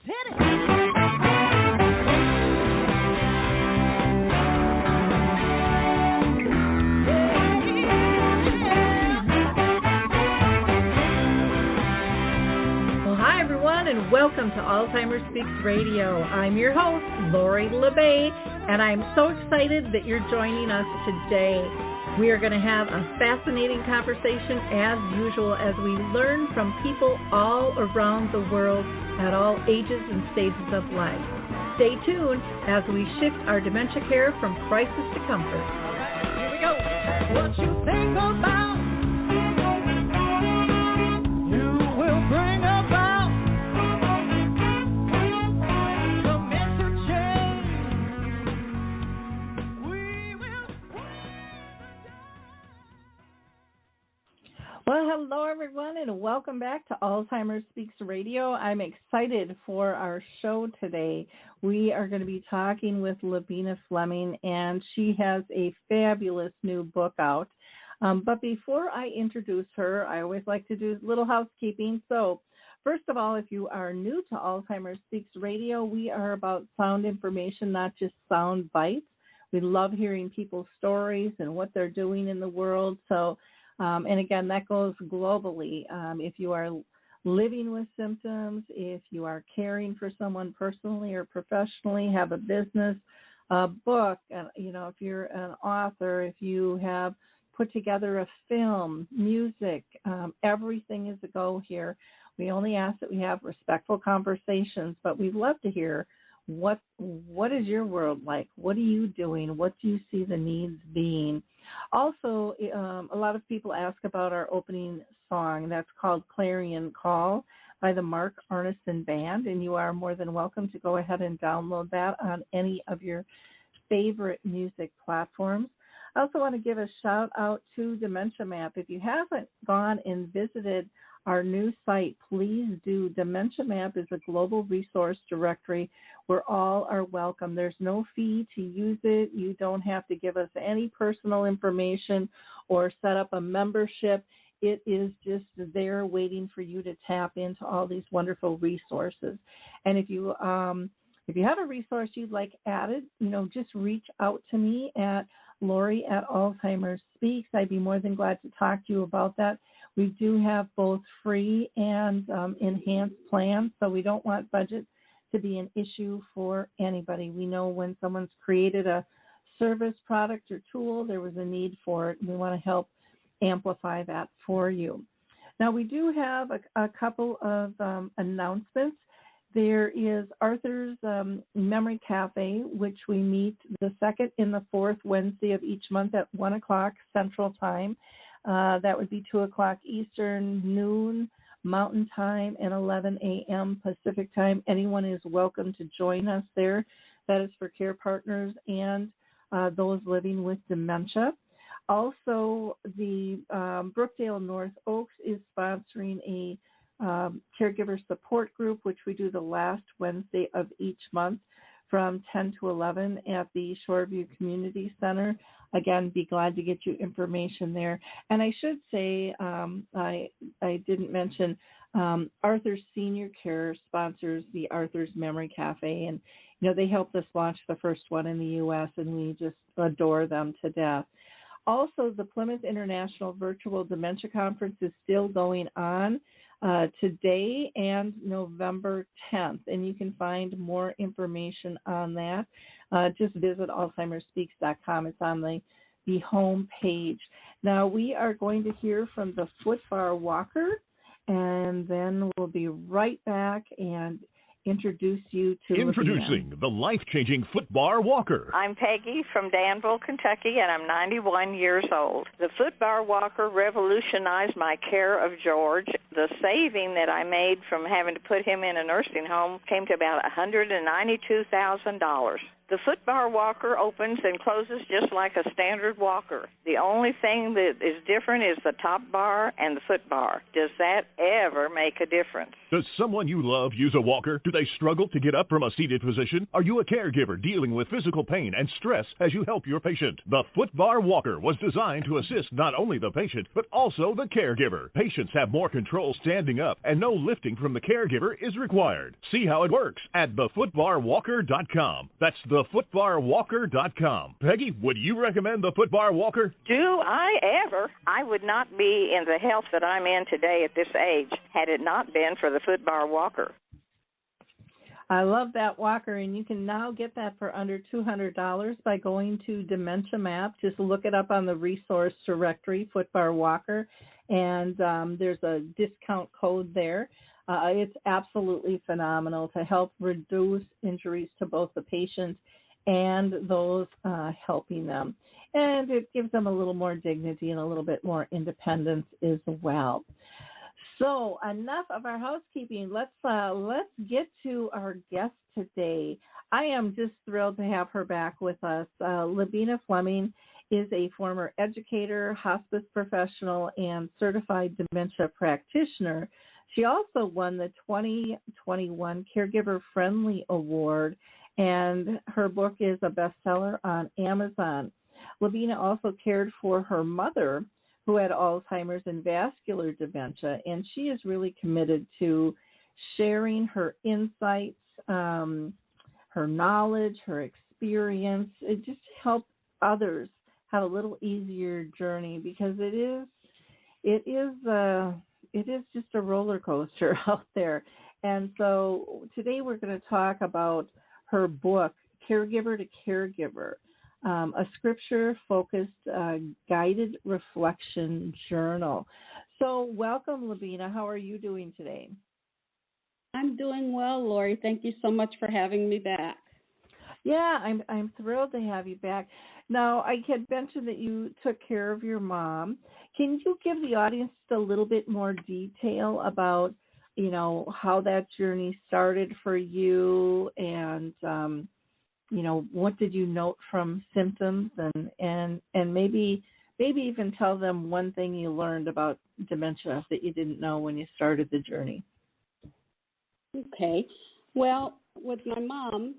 Hit it. And welcome to Alzheimer Speaks Radio. I'm your host, Lori LaBena, and I'm so excited that you're joining us today. We are going to have a fascinating conversation as usual as we learn from people all around the world at all ages and stages of life. Stay tuned as we shift our dementia care from crisis to comfort. All right, here we go. What you think about, you will bring about. Well, hello, everyone, and welcome back to Alzheimer Speaks Radio. I'm excited for our show today. We are going to be talking with LaBena Fleming, and she has a fabulous new book out. But before I introduce her, I always like to do a little housekeeping. So, first of all, if you are new to Alzheimer Speaks Radio, we are about sound information, not just sound bites. We love hearing people's stories and what they're doing in the world. So, and again, that goes globally. If you are living with symptoms, if you are caring for someone personally or professionally, have a business, a book, if you're an author, if you have put together a film, music, everything is a go here. We only ask that we have respectful conversations, but we'd love to hear what is your world like? What are you doing? What do you see the needs being? Also, a lot of people ask about our opening song. That's called Clarion Call by the Mark Arneson Band, and you are more than welcome to go ahead and download that on any of your favorite music platforms. I also want to give a shout out to Dementia Map. If you haven't gone and visited our new site, please do. Dementia Map is a global resource directory where all are welcome. There's no fee to use it. You don't have to give us any personal information or set up a membership. It is just there waiting for you to tap into all these wonderful resources. And if you have a resource you'd like added, just reach out to me at Lori at Alzheimer Speaks. I'd be more than glad to talk to you about that. We do have both free and enhanced plans, so we don't want budget to be an issue for anybody. We know when someone's created a service, product, or tool, there was a need for it, and we want to help amplify that for you. Now, we do have a couple of announcements. There is Arthur's Memory Cafe, which we meet the second and the fourth Wednesday of each month at 1 o'clock Central Time. That would be 2 o'clock Eastern, noon Mountain Time, and 11 a.m. Pacific Time. Anyone is welcome to join us there. That is for care partners and those living with dementia. Also, the Brookdale North Oaks is sponsoring a caregiver support group, which we do the last Wednesday of each month from 10 to 11 at the Shoreview Community Center. Again, be glad to get you information there. And I should say, I didn't mention, Arthur's Senior Care sponsors the Arthur's Memory Cafe, and they helped us launch the first one in the U.S., and we just adore them to death. Also, the Plymouth International Virtual Dementia Conference is still going on today and November 10th, and you can find more information on that. Just visit alzheimerspeaks.com. It's on the home page. Now, we are going to hear from the Foot Bar Walker, and then we'll be right back and introduce you to Introducing the life-changing Foot Bar Walker. I'm Peggy from Danville, Kentucky, and I'm 91 years old. The Foot Bar Walker revolutionized my care of George. The saving that I made from having to put him in a nursing home came to about $192,000. The foot bar walker opens and closes just like a standard walker. The only thing that is different is the top bar and the foot bar. Does that ever make a difference? Does someone you love use a walker? Do they struggle to get up from a seated position? Are you a caregiver dealing with physical pain and stress as you help your patient? The foot bar walker was designed to assist not only the patient, but also the caregiver. Patients have more control standing up, and no lifting from the caregiver is required. See how it works at thefootbarwalker.com. That's thefootbarwalker.com. Peggy, would you recommend the foot bar walker? Do I ever? I would not be in the health that I'm in today at this age had it not been for the foot bar walker. I love that walker, and you can now get that for under $200 by going to Dementia Map. Just look it up on the resource directory, foot bar walker, and there's a discount code there. It's absolutely phenomenal to help reduce injuries to both the patient and those helping them. And it gives them a little more dignity and a little bit more independence as well. So enough of our housekeeping. Let's get to our guest today. I am just thrilled to have her back with us. LaBena Fleming is a former educator, hospice professional, and certified dementia practitioner. She also won the 2021 Caregiver Friendly Award, and her book is a bestseller on Amazon. LaBena also cared for her mother, who had Alzheimer's and vascular dementia, and she is really committed to sharing her insights, her knowledge, her experience, just to help others have a little easier journey, because it is just a roller coaster out there. And so today we're going to talk about her book, Caregiver to Caregiver, a scripture-focused guided reflection journal. So welcome, LaBena. How are you doing today? I'm doing well, Lori. Thank you so much for having me back. Yeah, I'm thrilled to have you back. Now, I had mentioned that you took care of your mom. Can you give the audience just a little bit more detail about, how that journey started for you, and what did you note from symptoms, and maybe even tell them one thing you learned about dementia that you didn't know when you started the journey. Okay. Well, with my mom,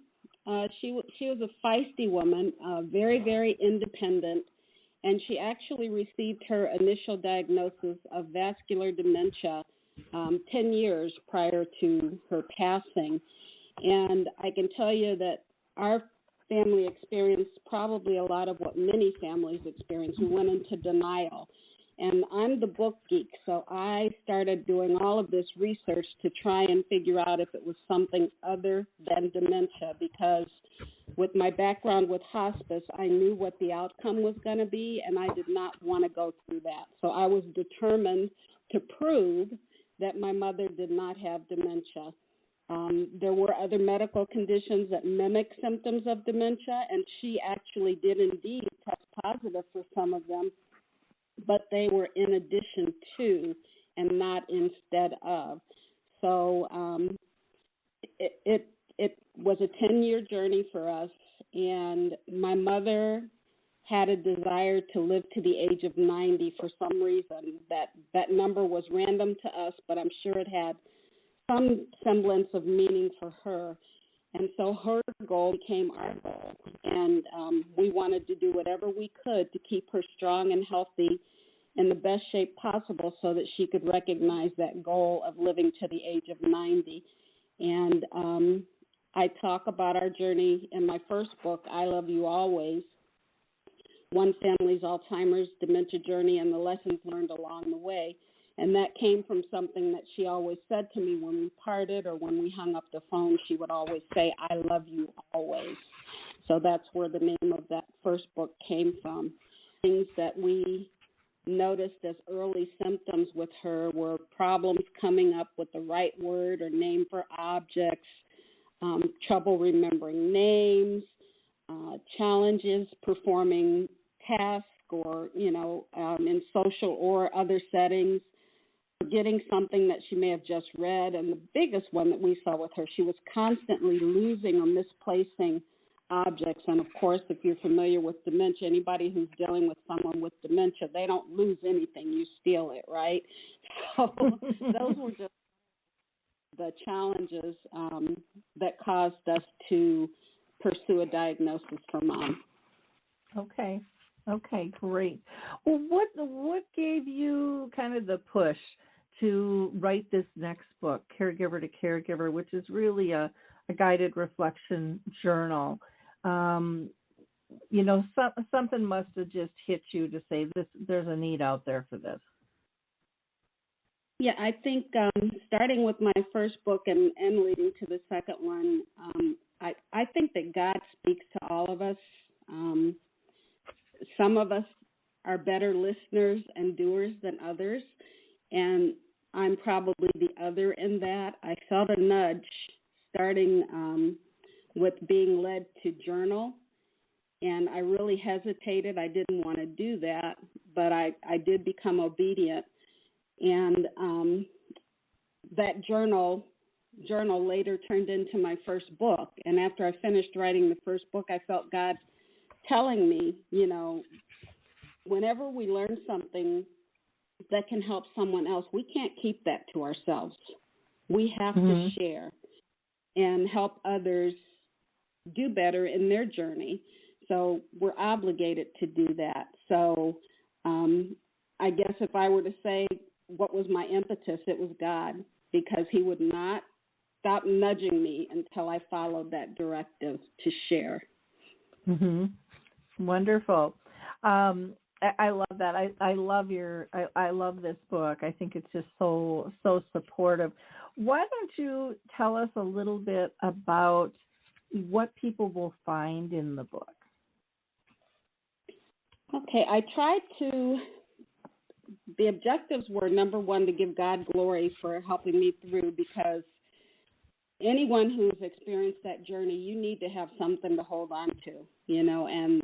she was a feisty woman, very, very independent, and she actually received her initial diagnosis of vascular dementia 10 years prior to her passing. And I can tell you that our family experienced probably a lot of what many families experience. We went into denial. And I'm the book geek, so I started doing all of this research to try and figure out if it was something other than dementia, because with my background with hospice, I knew what the outcome was going to be, and I did not want to go through that. So I was determined to prove that my mother did not have dementia. There were other medical conditions that mimic symptoms of dementia, and she actually did indeed test positive for some of them, but they were in addition to and not instead of. So it was a 10-year journey for us, and my mother had a desire to live to the age of 90 for some reason. That number was random to us, but I'm sure it had some semblance of meaning for her. And so her goal became our goal, and we wanted to do whatever we could to keep her strong and healthy in the best shape possible so that she could recognize that goal of living to the age of 90. And I talk about our journey in my first book, I Love You Always, One Family's Alzheimer's Dementia Journey and the Lessons Learned Along the Way. And that came from something that she always said to me when we parted or when we hung up the phone. She would always say, I love you always. So that's where the name of that first book came from. Things that we noticed as early symptoms with her were problems coming up with the right word or name for objects, trouble remembering names, challenges performing tasks or, in social or other settings, forgetting something that she may have just read. And the biggest one that we saw with her, she was constantly losing or misplacing objects. And of course, if you're familiar with dementia, anybody who's dealing with someone with dementia, they don't lose anything. You steal it, right? So those were just the challenges that caused us to pursue a diagnosis for Mom. Okay, great. Well, what gave you kind of the push to write this next book, Caregiver to Caregiver, which is really a guided reflection journal? Something must have just hit you to say there's a need out there for this. Yeah, I think starting with my first book and leading to the second one, I think that God speaks to all of us. Some of us are better listeners and doers than others, and I'm probably the other in that. I felt a nudge starting with being led to journal, and I really hesitated. I didn't want to do that, but I did become obedient. And that journal later turned into my first book. And after I finished writing the first book, I felt God telling me, whenever we learn something that can help someone else, we can't keep that to ourselves. We have to share and help others do better in their journey. So we're obligated to do that. So I guess if I were to say what was my impetus, it was God, because he would not stop nudging me until I followed that directive to share. Wonderful. I love that. I love this book. I think it's just so supportive. Why don't you tell us a little bit about what people will find in the book? Okay, I tried to. The objectives were, number one, to give God glory for helping me through, because anyone who's experienced that journey, you need to have something to hold on to, and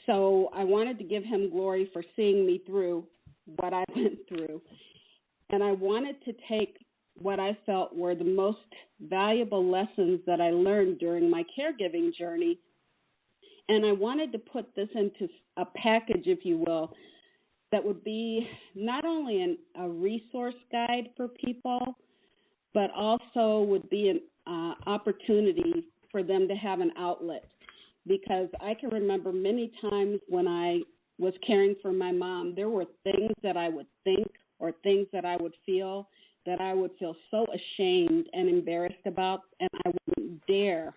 so I wanted to give him glory for seeing me through what I went through, and I wanted to take what I felt were the most valuable lessons that I learned during my caregiving journey, and I wanted to put this into a package, if you will, that would be not only a resource guide for people, but also would be an opportunity for them to have an outlet. Because I can remember many times when I was caring for my mom, there were things that I would think or things that I would feel so ashamed and embarrassed about, and I wouldn't dare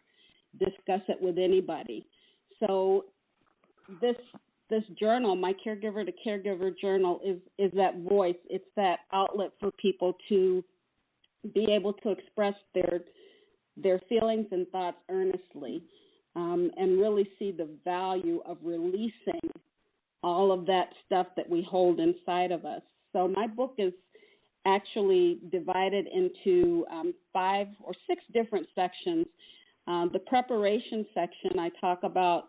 discuss it with anybody. So this journal, my Caregiver to Caregiver journal, is that voice. It's that outlet for people to be able to express their feelings and thoughts earnestly, and really see the value of releasing all of that stuff that we hold inside of us. So my book is actually divided into 5 or 6 different sections. The preparation section, I talk about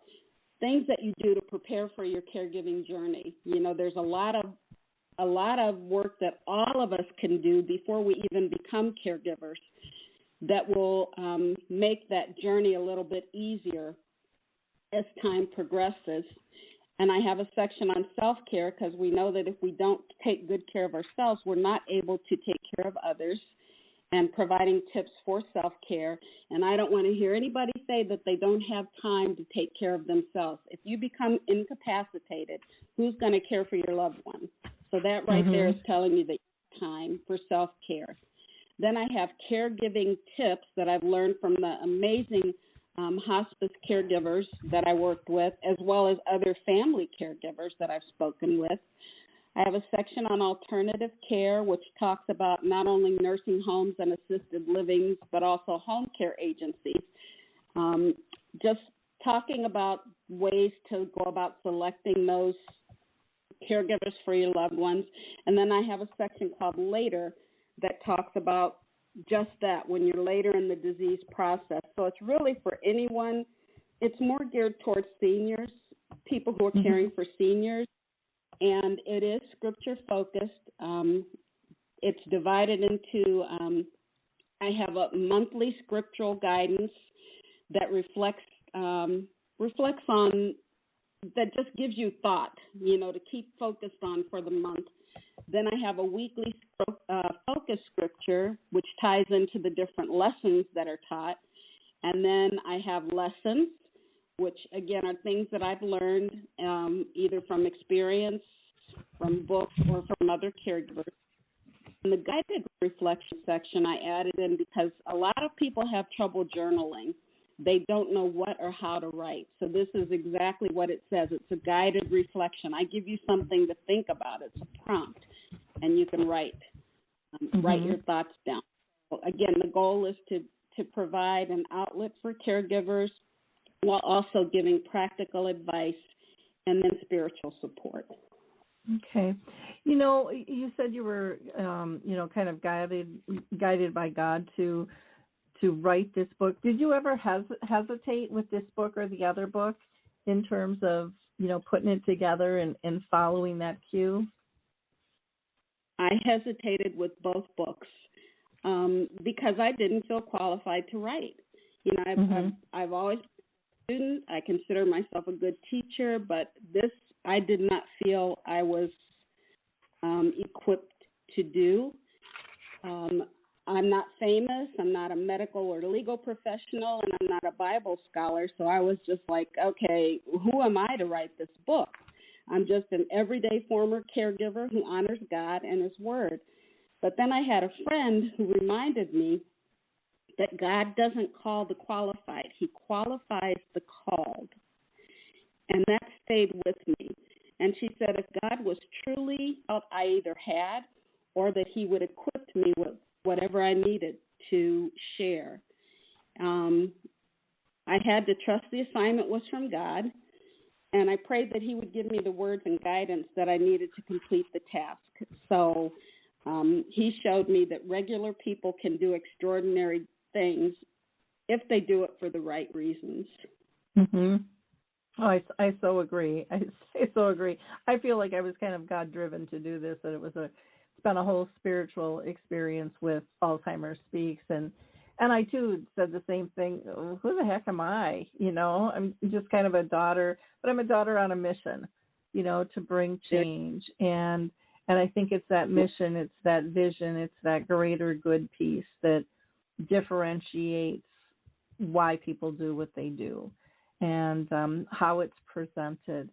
things that you do to prepare for your caregiving journey. There's a lot of work that all of us can do before we even become caregivers that will make that journey a little bit easier as time progresses. And I have a section on self-care, because we know that if we don't take good care of ourselves, we're not able to take care of others, and providing tips for self-care. And I don't want to hear anybody say that they don't have time to take care of themselves. If you become incapacitated, who's going to care for your loved one? So that right there is telling you that you have time for self-care. Then I have caregiving tips that I've learned from the amazing hospice caregivers that I worked with, as well as other family caregivers that I've spoken with. I have a section on alternative care, which talks about not only nursing homes and assisted livings, but also home care agencies. Just talking about ways to go about selecting those caregivers for your loved ones. And then I have a section called Later that talks about just that, when you're later in the disease process. So it's really for anyone. It's more geared towards seniors, people who are caring for seniors. And it is scripture-focused. It's divided into, I have a monthly scriptural guidance, that reflects on, that just gives you thought, to keep focused on for the month. Then I have a weekly focus scripture, which ties into the different lessons that are taught. And then I have lessons, which, again, are things that I've learned either from experience, from books, or from other caregivers. In the guided reflection section, I added in because a lot of people have trouble journaling. They don't know what or how to write. So this is exactly what it says. It's a guided reflection. I give you something to think about. It's a prompt, and you can write your thoughts down. So again, the goal is to provide an outlet for caregivers while also giving practical advice and then spiritual support. Okay. You said you were, kind of guided by God to write this book. Did you ever hesitate with this book or the other book in terms of, putting it together and following that cue? I hesitated with both books because I didn't feel qualified to write. I've always been a student. I consider myself a good teacher, but this I did not feel I was equipped to do. I'm not famous. I'm not a medical or legal professional, and I'm not a Bible scholar. So I was just like, okay, who am I to write this book? I'm just an everyday former caregiver who honors God and His Word. But then I had a friend who reminded me that God doesn't call the qualified. He qualifies the called. And that stayed with me. And she said if God was truly out, I either had or that He would equip me with whatever I needed to share. I had to trust the assignment was from God, and I prayed that He would give me the words and guidance that I needed to complete the task. So He showed me that regular people can do extraordinary things if they do it for the right reasons. Mm-hmm. Oh, I so agree. I so agree. I feel like I was kind of God-driven to do this, that it's been a whole spiritual experience with Alzheimer Speaks, and I too said the same thing. Who the heck am I? I'm just kind of a daughter, but I'm a daughter on a mission, to bring change, and I think it's that mission, it's that vision, it's that greater good piece that differentiates why people do what they do, and how it's presented.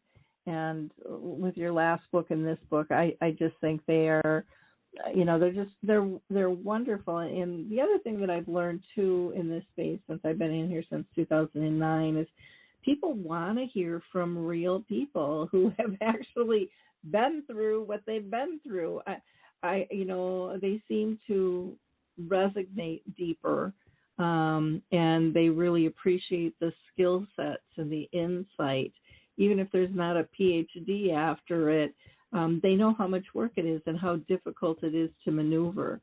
And with your last book and this book, I just think they are, they're wonderful. And the other thing that I've learned too in this space since I've been in here since 2009 is people want to hear from real people who have actually been through what they've been through. They seem to resonate deeper. And they really appreciate the skill sets and the insight. Even if there's not a PhD after it, they know how much work it is and how difficult it is to maneuver.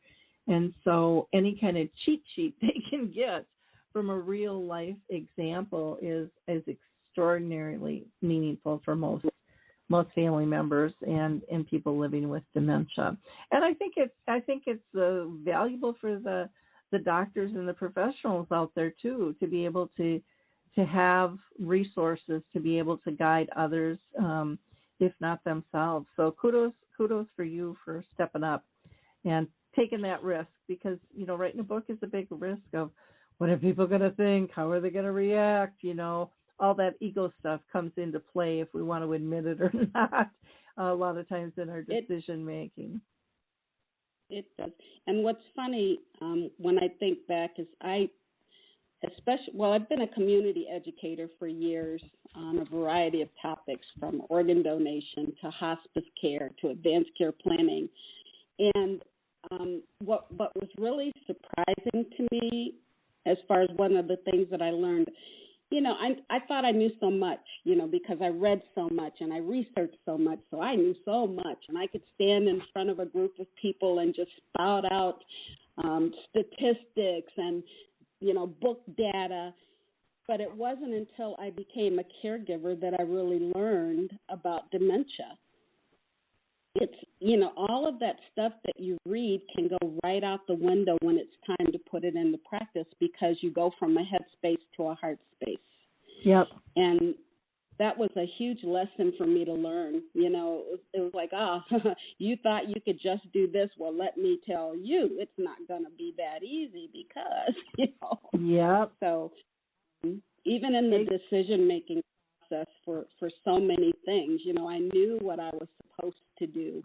And so any kind of cheat sheet they can get from a real life example is extraordinarily meaningful for most family members and people living with dementia. And I think it's valuable for the doctors and the professionals out there too, to be able to have resources to be able to guide others, if not themselves. So kudos for you for stepping up and taking that risk, because writing a book is a big risk of what are people going to think, how are they going to react, all that ego stuff comes into play if we want to admit it or not, a lot of times in our decision making. It does. And what's funny when I think back is I've been a community educator for years on a variety of topics, from organ donation to hospice care to advanced care planning. And what was really surprising to me, as far as one of the things that I learned, I thought I knew so much, because I read so much and I researched so much, so I knew so much, and I could stand in front of a group of people and just spout out statistics and, book data. But it wasn't until I became a caregiver that I really learned about dementia. it's, all of that stuff that you read can go right out the window when it's time to put it into practice, because you go from a head space to a heart space. Yep. And that was a huge lesson for me to learn. It was like, you thought you could just do this. Well, let me tell you, it's not going to be that easy, because, Yep. So even in the decision-making process for so many things, I knew what I was supposed to do.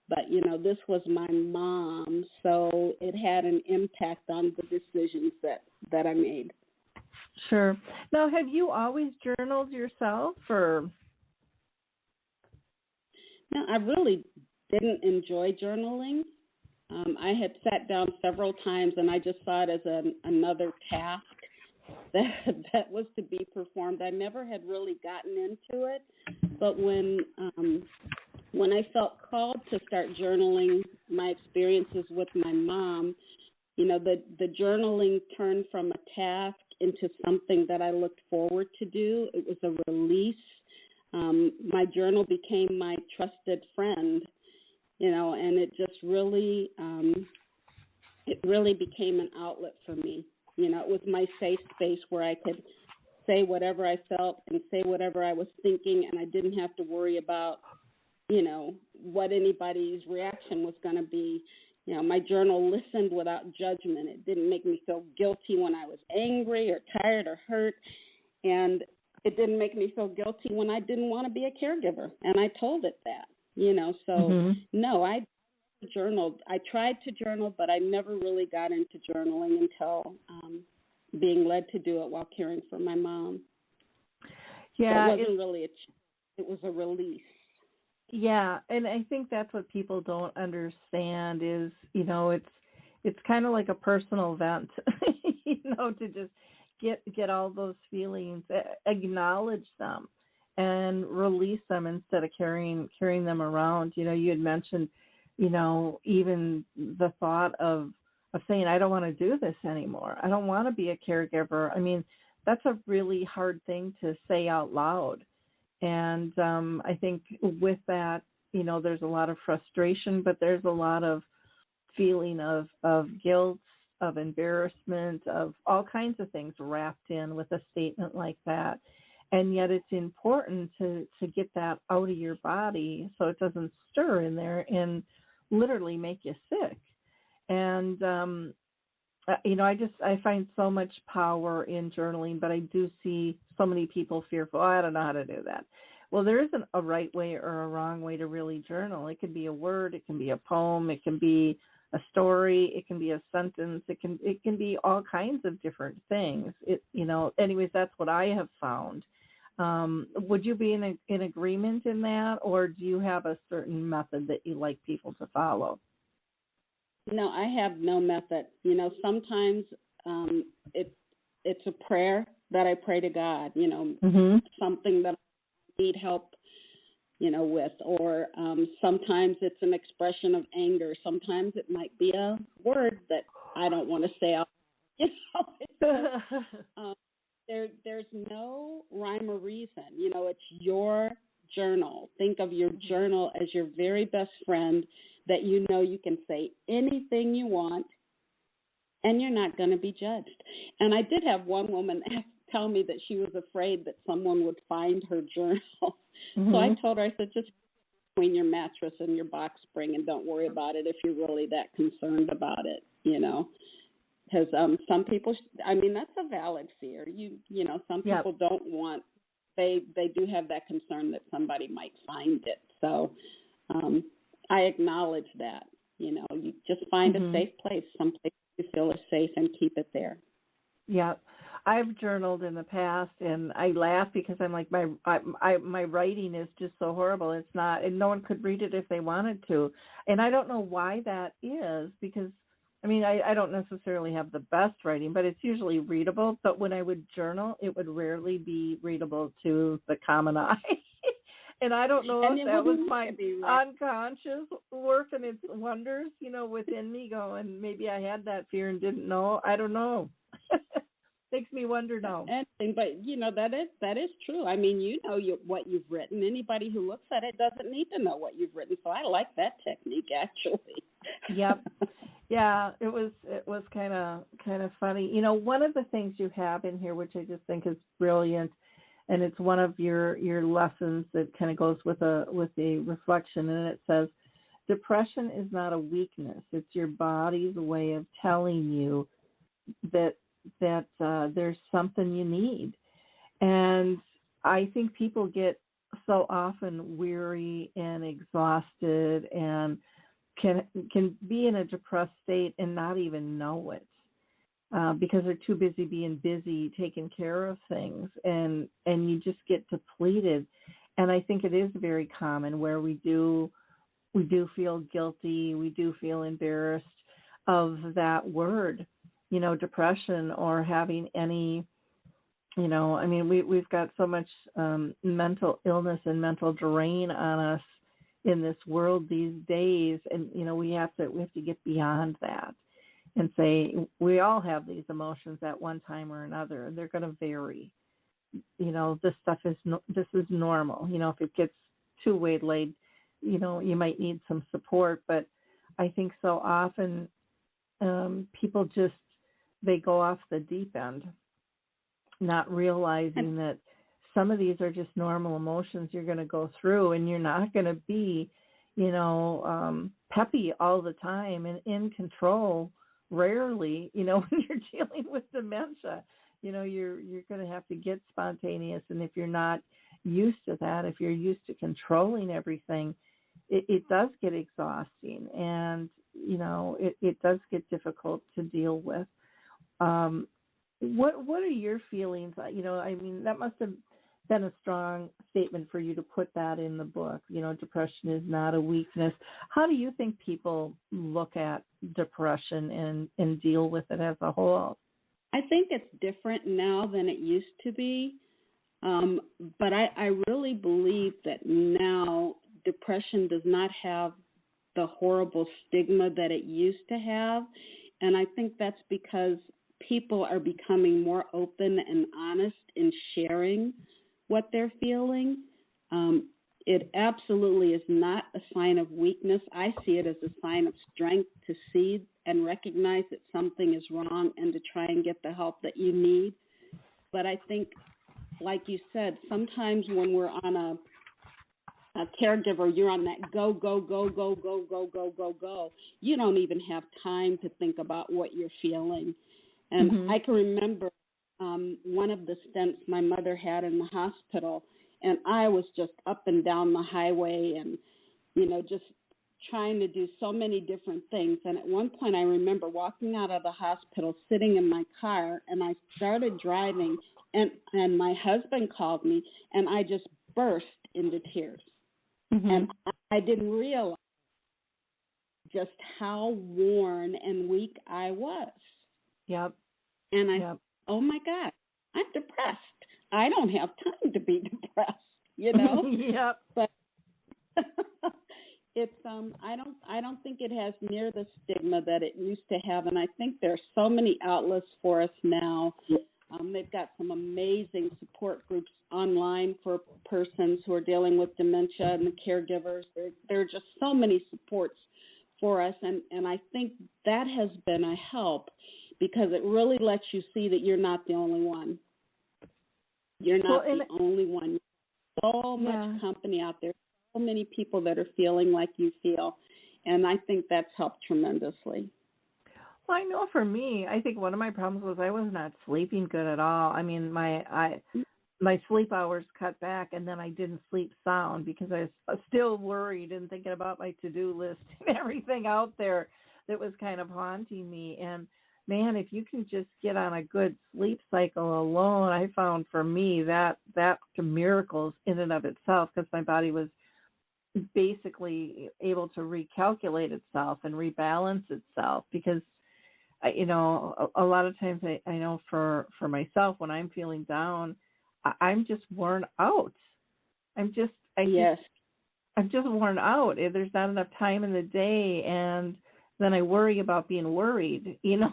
But, this was my mom, so it had an impact on the decisions that I made. Sure. Now, have you always journaled yourself, or? No, I really didn't enjoy journaling. I had sat down several times, and I just saw it as another task that was to be performed. I never had really gotten into it, but when I felt called to start journaling my experiences with my mom, the journaling turned from a task into something that I looked forward to do. It was a release. My journal became my trusted friend, and it just really, it really became an outlet for me. It was my safe space where I could say whatever I felt and say whatever I was thinking, and I didn't have to worry about, what anybody's reaction was going to be. My journal listened without judgment. It didn't make me feel guilty when I was angry or tired or hurt, and it didn't make me feel guilty when I didn't want to be a caregiver, and I told it that, So, no, I journaled. I tried to journal, but I never really got into journaling until being led to do it while caring for my mom. Yeah, so it wasn't really it was a release. Yeah, and I think that's what people don't understand is, it's kind of like a personal event, to just get all those feelings, acknowledge them, and release them instead of carrying them around. You had mentioned, even the thought of saying, I don't want to do this anymore. I don't want to be a caregiver. I mean, that's a really hard thing to say out loud. And I think with that, there's a lot of frustration, but there's a lot of feeling of guilt, of embarrassment, of all kinds of things wrapped in with a statement like that. And yet it's important to get that out of your body so it doesn't stir in there and literally make you sick. And, I find so much power in journaling, but I do see so many people fearful. I don't know how to do that. Well, there isn't a right way or a wrong way to really journal. It can be a word, it can be a poem, it can be a story, it can be a sentence, it can be all kinds of different things. Anyways, that's what I have found. Would you be in agreement in that, or do you have a certain method that you like people to follow? No, I have no method. Sometimes it's a prayer that I pray to God, something that I need help, with, or sometimes it's an expression of anger. Sometimes it might be a word that I don't want to say out. There's no rhyme or reason. It's your journal. Think of your journal as your very best friend that you can say anything you want and you're not going to be judged. And I did have one woman tell me that she was afraid that someone would find her journal. Mm-hmm. So I told her, I said, just between your mattress and your box spring and don't worry about it if you're really that concerned about it, Because some people, that's a valid fear. Some people don't want, they do have that concern that somebody might find it. So I acknowledge that, you just find a safe place, someplace you feel is safe, and keep it there. Yeah. I've journaled in the past, and I laugh because I'm like, my writing is just so horrible. It's not, and no one could read it if they wanted to. And I don't know why that is, because I don't necessarily have the best writing, but it's usually readable. But when I would journal, it would rarely be readable to the common eye. And I don't know if that was my unconscious work and its wonders, within me going, maybe I had that fear and didn't know. I don't know. makes me wonder now. But that is true. I mean, what you've written. Anybody who looks at it doesn't need to know what you've written. So I like that technique actually. Yep. Yeah, it was kind of funny. One of the things you have in here, which I just think is brilliant, and it's one of your lessons that kind of goes with a reflection, and it says, depression is not a weakness. It's your body's way of telling you that there's something you need. And I think people get so often weary and exhausted and can be in a depressed state and not even know it because they're too busy taking care of things, and you just get depleted. And I think it is very common where we do feel guilty, we do feel embarrassed of that word, depression, or having any, we've got so much mental illness and mental drain on us in this world these days, and we have to get beyond that and say we all have these emotions at one time or another, and they're going to vary. This is normal. If it gets too waylaid, you might need some support. But I think so often people they go off the deep end, not realizing that some of these are just normal emotions you're going to go through, and you're not going to be, peppy all the time and in control. Rarely, when you're dealing with dementia, you're going to have to get spontaneous. And if you're not used to that, if you're used to controlling everything, it does get exhausting, and it does get difficult to deal with. What are your feelings? That must have been a strong statement for you to put that in the book. Depression is not a weakness. How do you think people look at depression and deal with it as a whole? I think it's different now than it used to be. But I really believe that now depression does not have the horrible stigma that it used to have. And I think that's because people are becoming more open and honest in sharing what they're feeling. It absolutely is not a sign of weakness. I see it as a sign of strength to see and recognize that something is wrong and to try and get the help that you need. But I think, like you said, sometimes when we're on a caregiver, you're on that go, go, go, go, go, go, go, go, go. You don't even have time to think about what you're feeling. And I can remember one of the stents my mother had in the hospital, and I was just up and down the highway and, just trying to do so many different things. And at one point I remember walking out of the hospital, sitting in my car, and I started driving, and my husband called me, and I just burst into tears. And I didn't realize just how worn and weak I was. Yep. And I thought, oh my God, I'm depressed. I don't have time to be depressed, Yep. But it's I don't think it has near the stigma that it used to have, and I think there's so many outlets for us now. They've got some amazing support groups online for persons who are dealing with dementia and the caregivers. There are just so many supports for us, and I think that has been a help because it really lets you see that you're not the only one. You're not the only one. There's so much company out there, so many people that are feeling like you feel, and I think that's helped tremendously. Well, I know for me, I think one of my problems was I was not sleeping good at all. I mean, my sleep hours cut back, and then I didn't sleep sound because I was still worried and thinking about my to-do list and everything out there that was kind of haunting me. And, man, if you can just get on a good sleep cycle alone, I found for me that's miracles in and of itself because my body was basically able to recalculate itself and rebalance itself because a lot of times I know for myself when I'm feeling down, I'm just worn out. I'm just worn out. There's not enough time in the day, and then I worry about being worried. And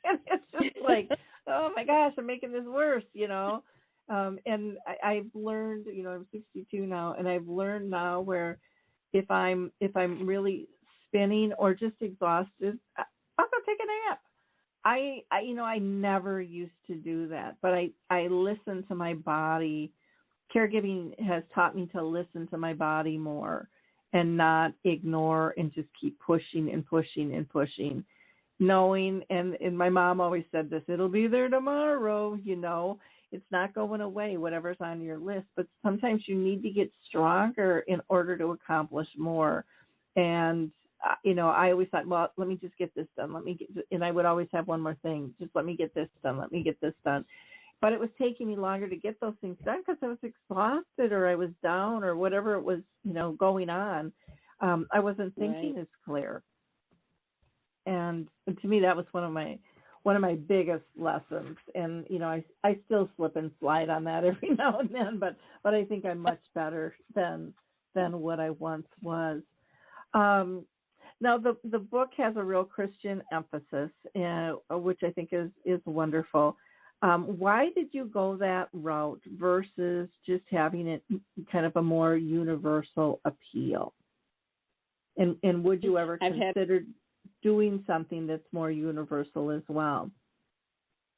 it's just like oh my gosh, I'm making this worse, and I've learned, I'm 62 now, and I've learned now where if I'm really spinning or just exhausted, I'll go take a nap. I never used to do that, but I listen to my body. Caregiving has taught me to listen to my body more and not ignore and just keep pushing and pushing and pushing, knowing, and my mom always said this, it'll be there tomorrow, it's not going away, whatever's on your list, but sometimes you need to get stronger in order to accomplish more. And, I always thought, well, let me just get this done. And I would always have one more thing. Just let me get this done. Let me get this done. But it was taking me longer to get those things done because I was exhausted or I was down or whatever it was, going on. I wasn't thinking as clear. And to me, that was one of my biggest lessons. And, I still slip and slide on that every now and then, but I think I'm much better than what I once was. Now, the book has a real Christian emphasis, which I think is wonderful. Why did you go that route versus just having it kind of a more universal appeal? And would you ever consider doing something that's more universal as well?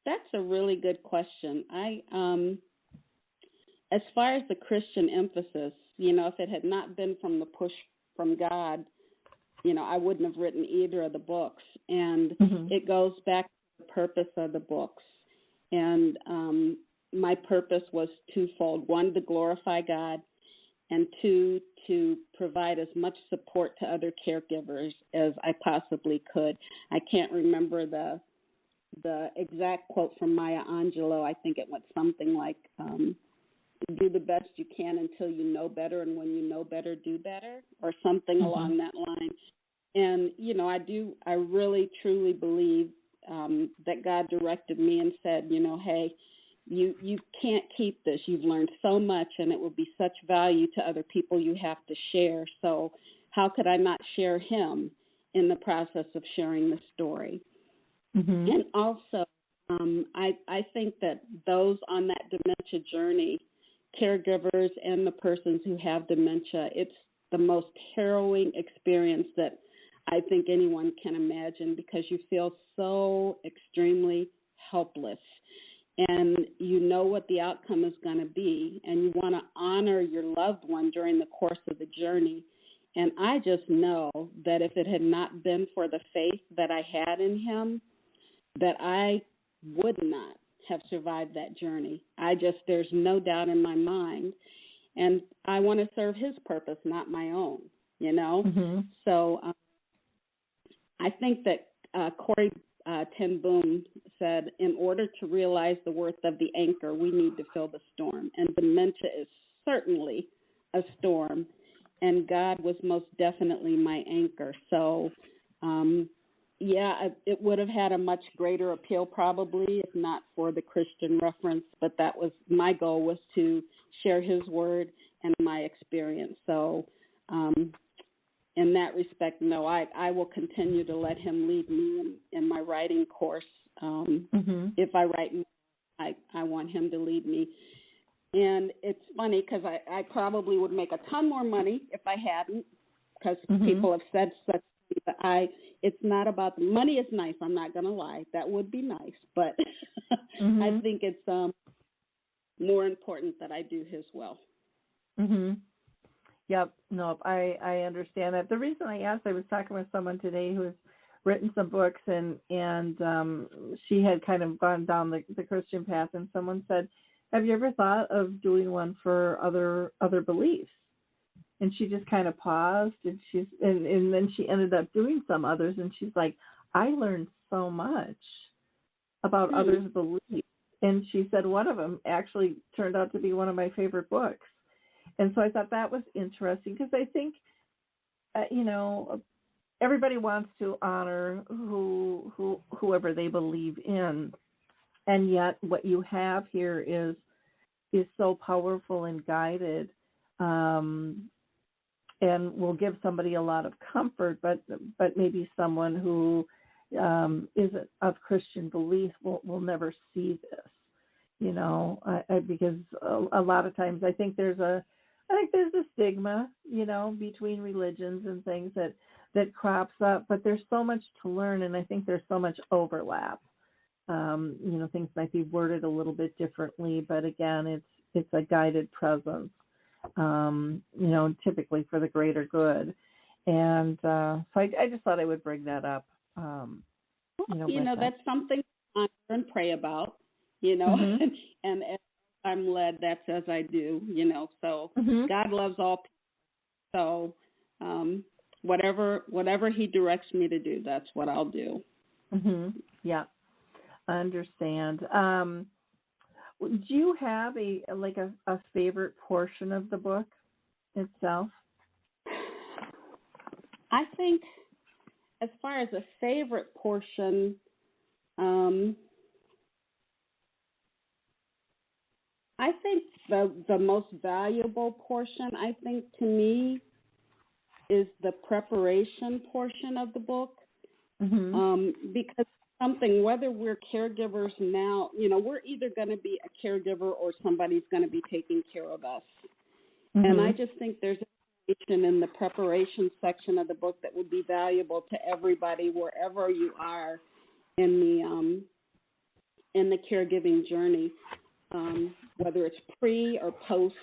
That's a really good question. As far as the Christian emphasis, if it had not been from the push from God, I wouldn't have written either of the books. And it goes back to the purpose of the books. And my purpose was twofold. One, to glorify God, and two, to provide as much support to other caregivers as I possibly could. I can't remember the exact quote from Maya Angelou. I think it went something like, do the best you can until you know better, and when you know better, do better, or something along that line. And, I really, truly believe that God directed me and said, hey, you can't keep this. You've learned so much, and it will be such value to other people you have to share. So how could I not share him in the process of sharing the story? And also, I think that those on that dementia journey, caregivers and the persons who have dementia, it's the most harrowing experience that I think anyone can imagine, because you feel so extremely helpless, and you know what the outcome is going to be, and you want to honor your loved one during the course of the journey. And I just know that if it had not been for the faith that I had in him, that I would not have survived that journey. There's no doubt in my mind. And I want to serve his purpose, not my own, So I think that Corey Ten Boom said, in order to realize the worth of the anchor, we need to feel the storm. And dementia is certainly a storm, and God was most definitely my anchor. So, it would have had a much greater appeal probably if not for the Christian reference, but that was my goal, was to share his word and my experience. So in that respect, no, I will continue to let him lead me in my writing course. If I write, I want him to lead me. And it's funny because I probably would make a ton more money if I hadn't, because people have said such. But it's not about the money. Is nice. I'm not going to lie. That would be nice, but I think it's more important that I do his will. Yep. No, I understand that. The reason I asked, I was talking with someone today who has written some books, and she had kind of gone down the Christian path, and someone said, have you ever thought of doing one for other beliefs? And she just kind of paused, and and then she ended up doing some others, and she's like, I learned so much about others' beliefs. And she said one of them actually turned out to be one of my favorite books. And so I thought that was interesting, because I think, everybody wants to honor whoever they believe in, and yet what you have here is so powerful and guided. And will give somebody a lot of comfort, but maybe someone who isn't of Christian belief will never see this, because a lot of times I think there's a stigma, between religions and things that crops up, but there's so much to learn, and I think there's so much overlap. Things might be worded a little bit differently, but again, it's a guided presence, typically for the greater good. And so I just thought I would bring that up. That's something I and pray about, Mm-hmm. and as I'm led, that's as I do, so Mm-hmm. God loves all people. So whatever he directs me to do, that's what I'll do. Mm-hmm. Yeah, I understand. Do you have a favorite portion of the book itself? I think as far as a favorite portion, I think the most valuable portion, I think, to me, is the preparation portion of the book. Mm-hmm. Because something, whether we're caregivers now, we're either going to be a caregiver or somebody's going to be taking care of us. Mm-hmm. And I just think there's information in the preparation section of the book that would be valuable to everybody wherever you are in the caregiving journey, whether it's pre or post,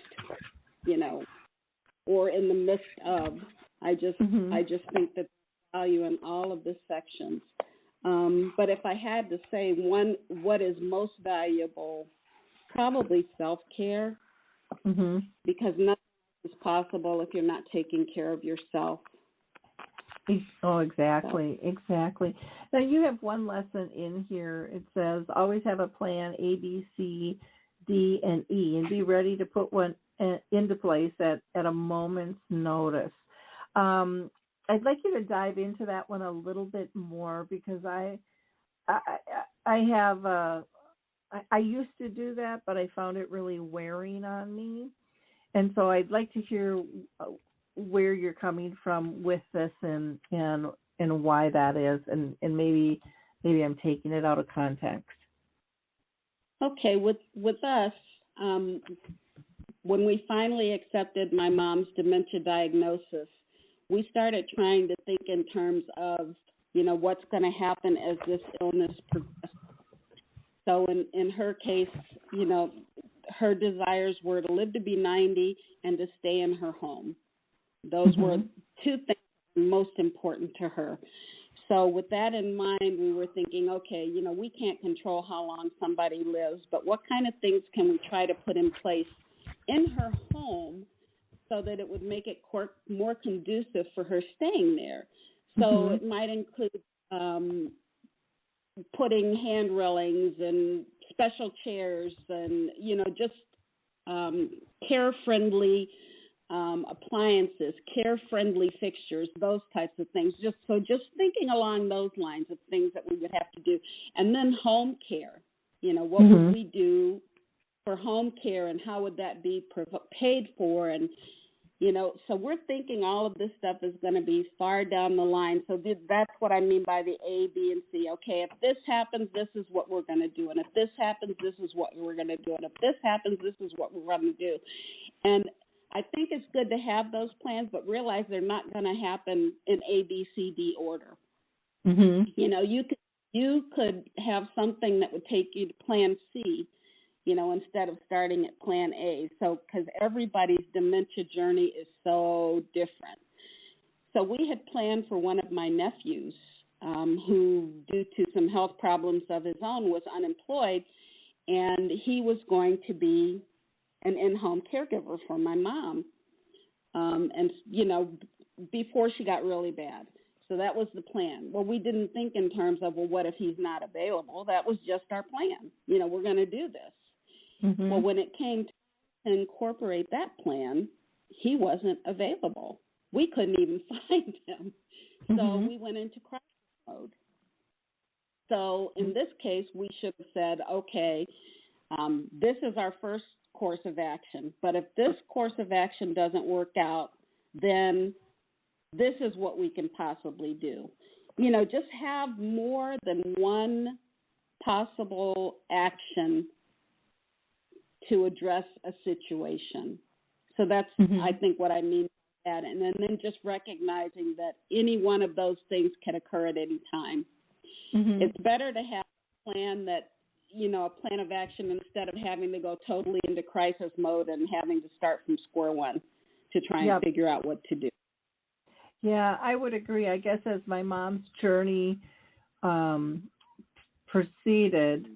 or in the midst of. I just think that there's value in all of the sections. But if I had to say what is most valuable, probably self-care, mm-hmm. because nothing is possible if you're not taking care of yourself. Oh, exactly. Now, you have one lesson in here. It says, always have a plan A, B, C, D, and E, and be ready to put one into place at a moment's notice. I'd like you to dive into that one a little bit more, because I used to do that, but I found it really wearing on me. And so I'd like to hear where you're coming from with this and why that is, and maybe I'm taking it out of context. Okay, with us, when we finally accepted my mom's dementia diagnosis, we started trying to think in terms of, what's going to happen as this illness progresses. So in her case, her desires were to live to be 90 and to stay in her home. Those mm-hmm. were two things that were most important to her. So with that in mind, we were thinking, okay, we can't control how long somebody lives, but what kind of things can we try to put in place in her home so that it would make it more conducive for her staying there? So mm-hmm. it might include putting hand railings and special chairs and, just care-friendly appliances, care-friendly fixtures, those types of things. Just thinking along those lines of things that we would have to do. And then home care, what mm-hmm. would we do for home care and how would that be paid for? And, so we're thinking all of this stuff is going to be far down the line. So that's what I mean by the A, B, and C. Okay, if this happens, this is what we're going to do. And if this happens, this is what we're going to do. And if this happens, this is what we're going to do. And I think it's good to have those plans, but realize they're not going to happen in A, B, C, D order. Mm-hmm. You could have something that would take you to plan C, instead of starting at plan A. So, because everybody's dementia journey is so different. So we had planned for one of my nephews who, due to some health problems of his own, was unemployed, and he was going to be an in-home caregiver for my mom, before she got really bad. So that was the plan. Well, we didn't think in terms of, what if he's not available? That was just our plan. We're going to do this. Mm-hmm. Well, when it came to incorporate that plan, he wasn't available. We couldn't even find him. So mm-hmm. we went into crisis mode. So in this case, we should have said, okay, this is our first course of action. But if this course of action doesn't work out, then this is what we can possibly do. just have more than one possible action to address a situation. So that's, I think, what I mean by that. And then just recognizing that any one of those things can occur at any time. It's better to have a plan that, a plan of action instead of having to go totally into crisis mode and having to start from square one to try and figure out what to do. Yeah, I would agree. I guess as my mom's journey proceeded,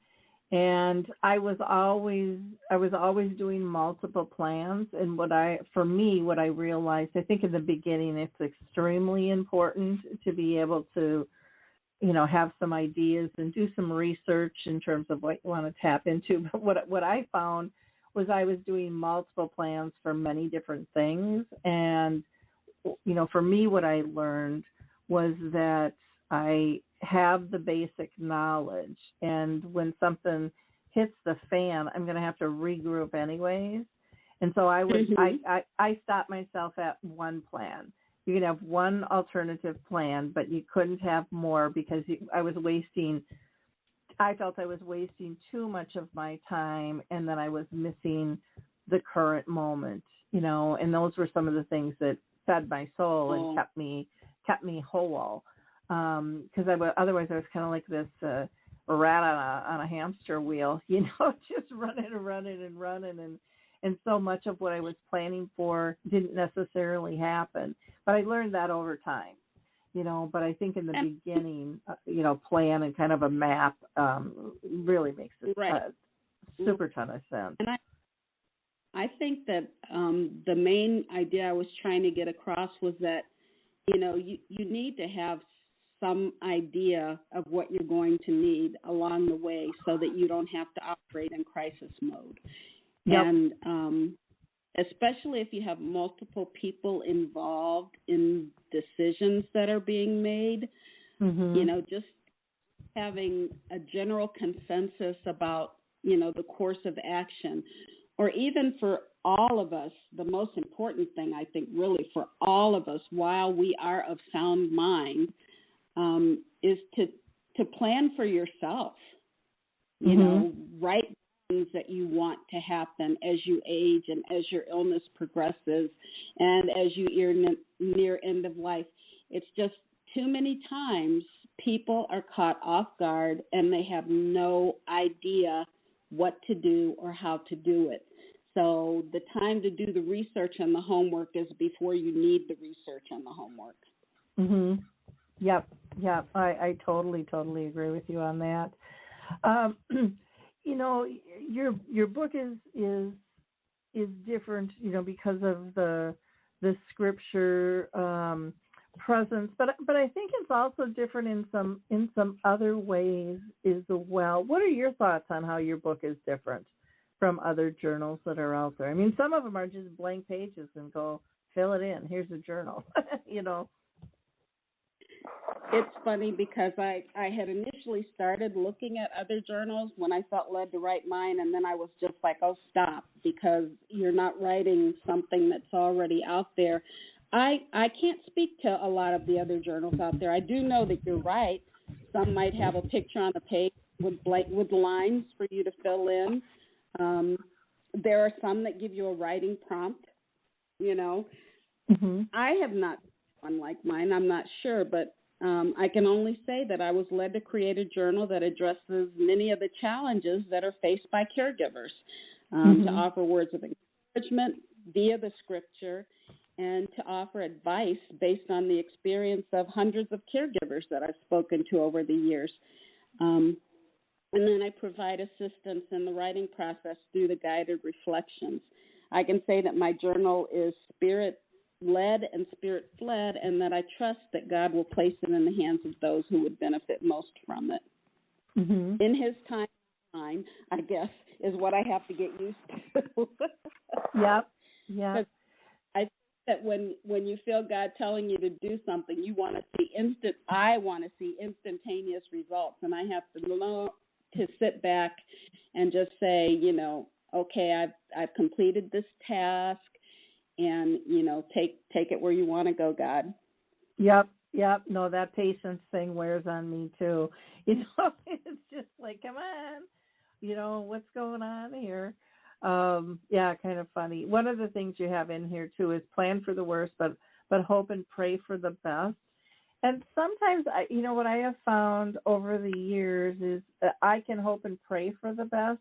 and I was always doing multiple plans. And what I realized, I think in the beginning, it's extremely important to be able to, have some ideas and do some research in terms of what you want to tap into. But what I found was I was doing multiple plans for many different things. And, for me, what I learned was that I have the basic knowledge, and when something hits the fan, I'm going to have to regroup anyways. And so I stopped myself at one plan. You could have one alternative plan, but you couldn't have more because I felt I was wasting too much of my time, and then I was missing the current moment, and those were some of the things that fed my soul and kept me whole. Because otherwise I was kind of like this rat on a hamster wheel, just running, and so much of what I was planning for didn't necessarily happen. But I learned that over time, But I think in the beginning, plan and kind of a map really makes a super ton of sense. And I think that the main idea I was trying to get across was that, you need to have some idea of what you're going to need along the way so that you don't have to operate in crisis mode. Yep. And especially if you have multiple people involved in decisions that are being made, just having a general consensus about, the course of action. Or even for all of us, the most important thing, I think, really for all of us, while we are of sound mind, is to plan for yourself. Write things that you want to happen as you age and as your illness progresses and as you near end of life. It's just too many times people are caught off guard and they have no idea what to do or how to do it. So the time to do the research and the homework is before you need the research and the homework. Yep. I totally agree with you on that. Your book is different, because of the scripture presence, but I think it's also different in some other ways as well. What are your thoughts on how your book is different from other journals that are out there? I mean, some of them are just blank pages and go fill it in. Here's a journal, It's funny because I had initially started looking at other journals when I felt led to write mine, and then I was just like, oh, stop, because you're not writing something that's already out there. I can't speak to a lot of the other journals out there. I do know that you're right. Some might have a picture on the page with lines for you to fill in. There are some that give you a writing prompt, I have not one like mine. I'm not sure, but I can only say that I was led to create a journal that addresses many of the challenges that are faced by caregivers, to offer words of encouragement via the scripture, and to offer advice based on the experience of hundreds of caregivers that I've spoken to over the years. And then I provide assistance in the writing process through the guided reflections. I can say that my journal is spirit-led and spirit-fled, and that I trust that God will place it in the hands of those who would benefit most from it. In His time, I guess, is what I have to get used to. Yep. I think that when you feel God telling you to do something, you want to see I want to see instantaneous results, and I have to learn to sit back and just say, okay, I've completed this task, and take it where you want to go, God. Yep. Yep, no, that patience thing wears on me too. You know, it's just like, come on, you know, what's going on here? Yeah, kind of funny. One of the things you have in here too is plan for the worst, but hope and pray for the best. And sometimes, you know, what I have found over the years is that I can hope and pray for the best,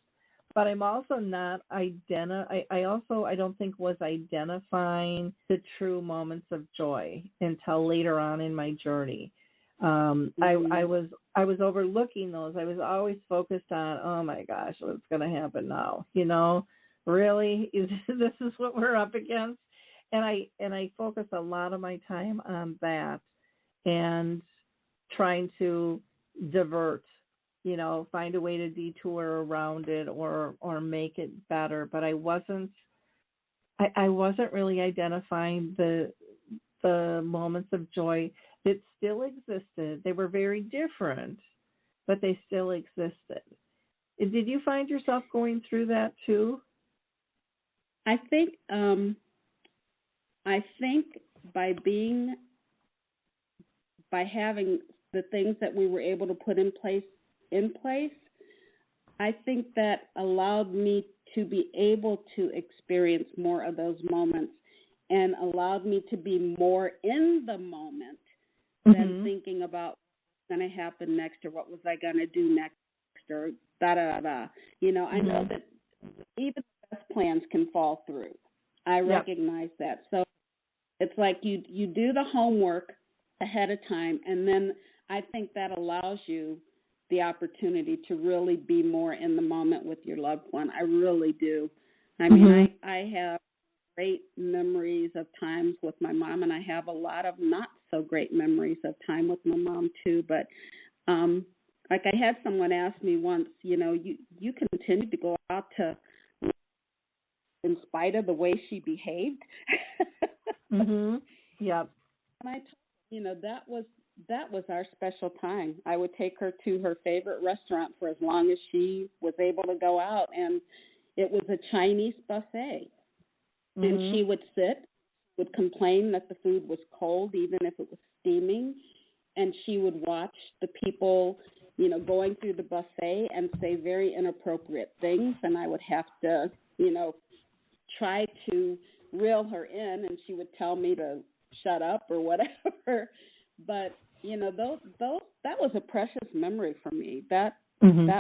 but I'm also not I don't think was identifying the true moments of joy until later on in my journey. I was overlooking those. I was always focused on, oh my gosh, what's going to happen now? You know, really, this is what we're up against, and I focus a lot of my time on that and trying to divert, you know, find a way to detour around it or make it better. But I wasn't really identifying the moments of joy that still existed. They were very different, but they still existed. Did you find yourself going through that too? I think by having the things that we were able to put in place, I think that allowed me to be able to experience more of those moments and allowed me to be more in the moment than thinking about what's going to happen next or what was I going to do next or da-da-da-da. You know, I know that even the best plans can fall through. I recognize that. So it's like you do the homework ahead of time, and then I think that allows you the opportunity to really be more in the moment with your loved one. I really do. I mean, I have great memories of times with my mom, and I have a lot of not so great memories of time with my mom too. But like I had someone ask me once, you know, you continued to go out to in spite of the way she behaved. Yep. And I told her, you know, that was our special time. I would take her to her favorite restaurant for as long as she was able to go out, and it was a Chinese buffet. And she would would complain that the food was cold, even if it was steaming, and she would watch the people, you know, going through the buffet and say very inappropriate things, and I would have to, you know, try to reel her in, and she would tell me to shut up or whatever. But you know, that was a precious memory for me. That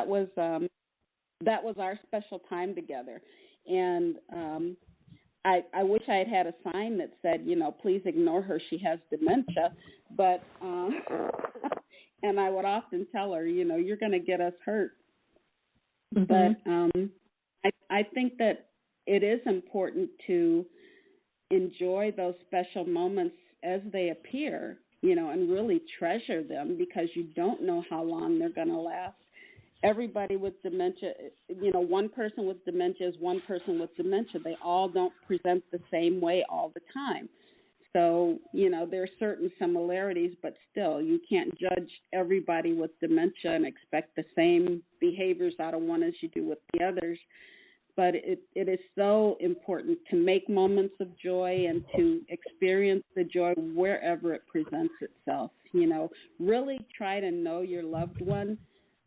was our special time together, and I wish I had a sign that said, you know, please ignore her, she has dementia. But and I would often tell her, you know, you're going to get us hurt. But I think that it is important to enjoy those special moments as they appear, you know, and really treasure them, because you don't know how long they're going to last. Everybody with dementia, you know, one person with dementia is one person with dementia. They all don't present the same way all the time. So, you know, there are certain similarities, but still, you can't judge everybody with dementia and expect the same behaviors out of one as you do with the others. But it is so important to make moments of joy and to experience the joy wherever it presents itself. You know, really try to know your loved one.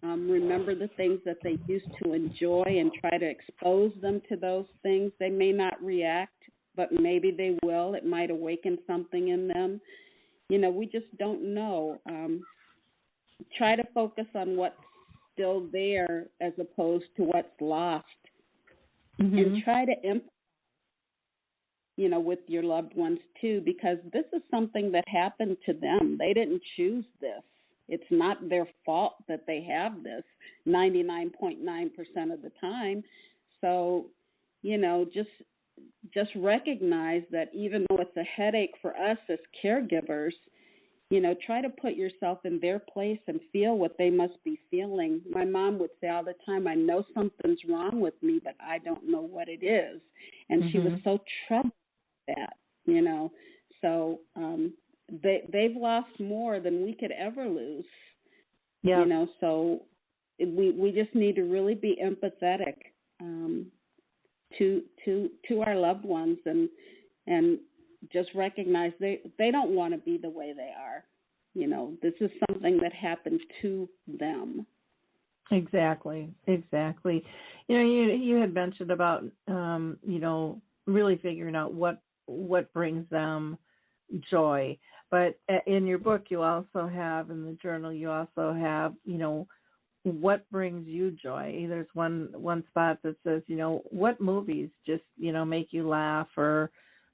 Remember the things that they used to enjoy and try to expose them to those things. They may not react, but maybe they will. It might awaken something in them. You know, we just don't know. Try to focus on what's still there as opposed to what's lost. And try to empathize, you know, with your loved ones too, because this is something that happened to them. They didn't choose this. It's not their fault that they have this 99.9% of the time. So, you know, just recognize that even though it's a headache for us as caregivers, you know, try to put yourself in their place and feel what they must be feeling. My mom would say all the time, I know something's wrong with me, but I don't know what it is. And she was so troubled with that, you know. So they've lost more than we could ever lose, you know. So we just need to really be empathetic to our loved ones and just recognize they don't want to be the way they are. This is something that happened to them. Exactly. You had mentioned about, really figuring out what brings them joy. But in your book, you also have, in the journal, you also have, what brings you joy. There's one spot that says, what movies just, make you laugh or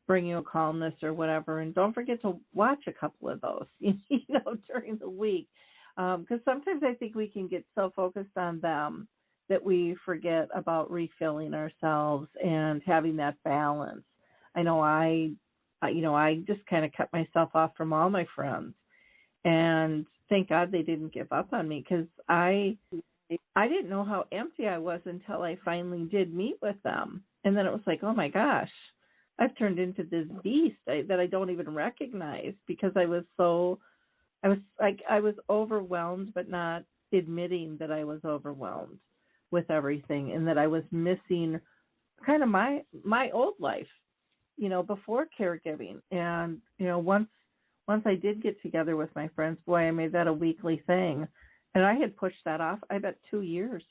bring you a calmness or whatever. And don't forget to watch a couple of those, during the week. Because sometimes I think we can get so focused on them that we forget about refilling ourselves and having that balance. I know I just kind of cut myself off from all my friends, and thank God they didn't give up on me, because I didn't know how empty I was until I finally did meet with them. And then it was like, oh my gosh, I've turned into this beast that I don't even recognize, because I was overwhelmed, but not admitting that I was overwhelmed with everything, and that I was missing kind of my old life, before caregiving. And, once I did get together with my friends, boy, I made that a weekly thing. And I had pushed that off, I bet, 2 years.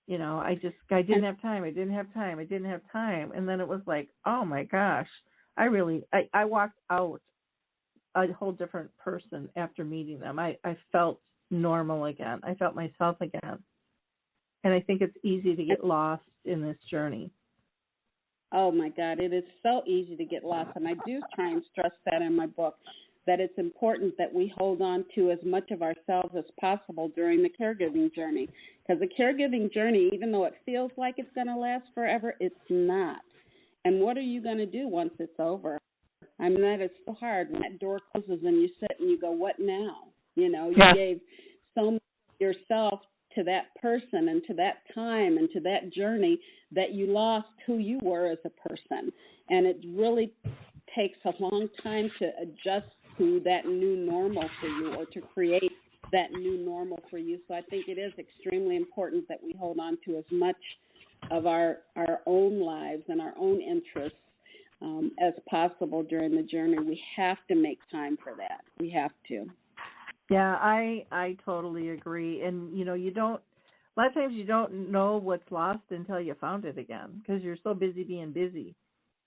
I didn't have time. And then it was like, oh my gosh, I walked out a whole different person after meeting them. I felt normal again. I felt myself again. And I think it's easy to get lost in this journey. Oh, my God, it is so easy to get lost. And I do try and stress that in my book, that it's important that we hold on to as much of ourselves as possible during the caregiving journey. Because the caregiving journey, even though it feels like it's going to last forever, it's not. And what are you going to do once it's over? I mean, that is so hard when that door closes and you sit and you go, what now? You gave so much of yourself to that person and to that time and to that journey that you lost who you were as a person. And it really takes a long time to adjust to that new normal for you, or to create that new normal for you. So I think it is extremely important that we hold on to as much of our own lives and our own interests as possible during the journey. We have to make time for that. We have to. Yeah, I totally agree. And, a lot of times you don't know what's lost until you found it again, because you're so busy being busy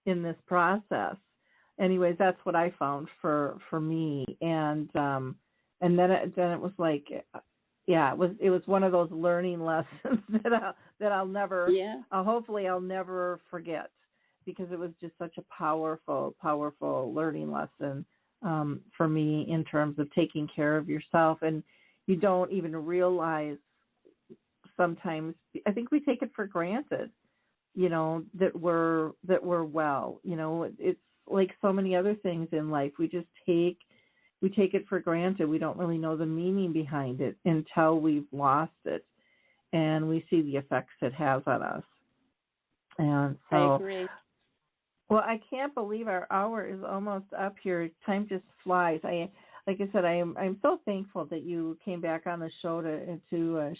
in this process. Anyways, that's what I found for me. And then it was like, it was one of those learning lessons that I'll never, hopefully I'll never forget, because it was just such a powerful learning lesson for me in terms of taking care of yourself. And you don't even realize sometimes, I think we take it for granted, that we're well. It's like so many other things in life. We take it for granted. We don't really know the meaning behind it until we've lost it and we see the effects it has on us. And so, I agree. Well, I can't believe our hour is almost up here. Time just flies. Like I said, I'm so thankful that you came back on the show to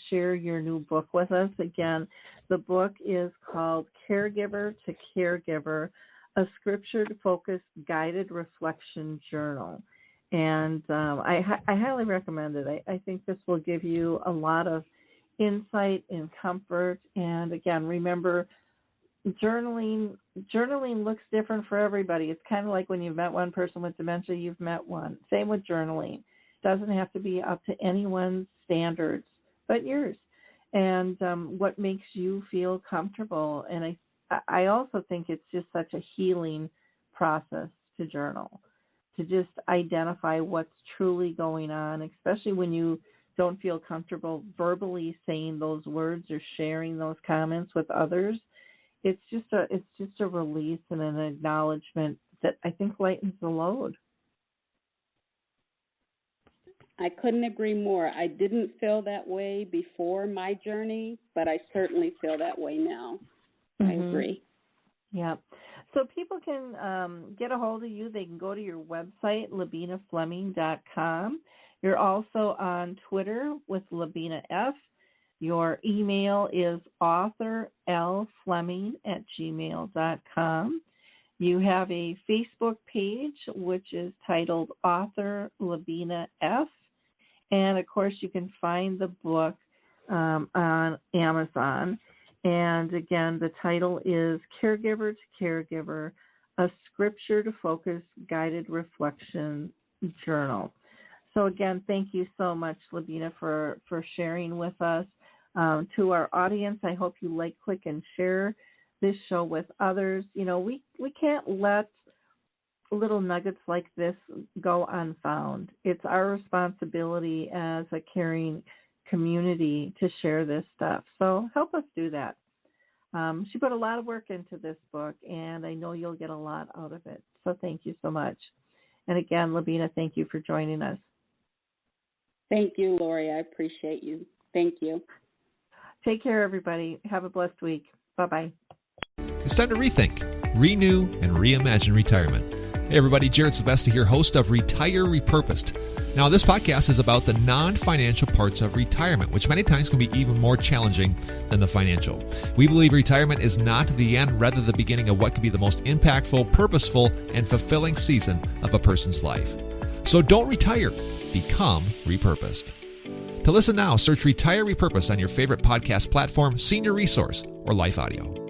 share your new book with us. Again, the book is called Caregiver to Caregiver, a scripture-focused guided reflection journal. And I highly recommend it. I think this will give you a lot of insight and comfort. And again, remember, journaling looks different for everybody. It's kind of like when you've met one person with dementia, you've met one. Same with journaling. It doesn't have to be up to anyone's standards but yours, and what makes you feel comfortable. And I also think it's just such a healing process to journal, to just identify what's truly going on, especially when you don't feel comfortable verbally saying those words or sharing those comments with others. It's just a release and an acknowledgement that I think lightens the load. I couldn't agree more. I didn't feel that way before my journey, but I certainly feel that way now. I agree. Yeah. So people can get a hold of you. They can go to your website, LaBenaFleming.com. You're also on Twitter with LaBena F. Your email is authorlfleming@gmail.com. You have a Facebook page, which is titled Author LaBena F. And, of course, you can find the book on Amazon. And, again, the title is Caregiver to Caregiver, a Scripture to Focus Guided Reflection Journal. So, again, thank you so much, LaBena, for sharing with us. To our audience, I hope you like, click, and share this show with others. You know, we can't let little nuggets like this go unfound. It's our responsibility as a caring community to share this stuff. So help us do that. She put a lot of work into this book, and I know you'll get a lot out of it. So thank you so much. And again, LaBena, thank you for joining us. Thank you, Lori. I appreciate you. Thank you. Take care, everybody. Have a blessed week. Bye-bye. It's time to rethink, renew, and reimagine retirement. Hey everybody, Jared Sebesta here, host of Retire Repurposed. Now this podcast is about the non-financial parts of retirement, which many times can be even more challenging than the financial. We believe retirement is not the end, rather the beginning of what could be the most impactful, purposeful, and fulfilling season of a person's life. So don't retire, become repurposed. To listen now, search Retire Repurposed on your favorite podcast platform, Senior Resource, or Life Audio.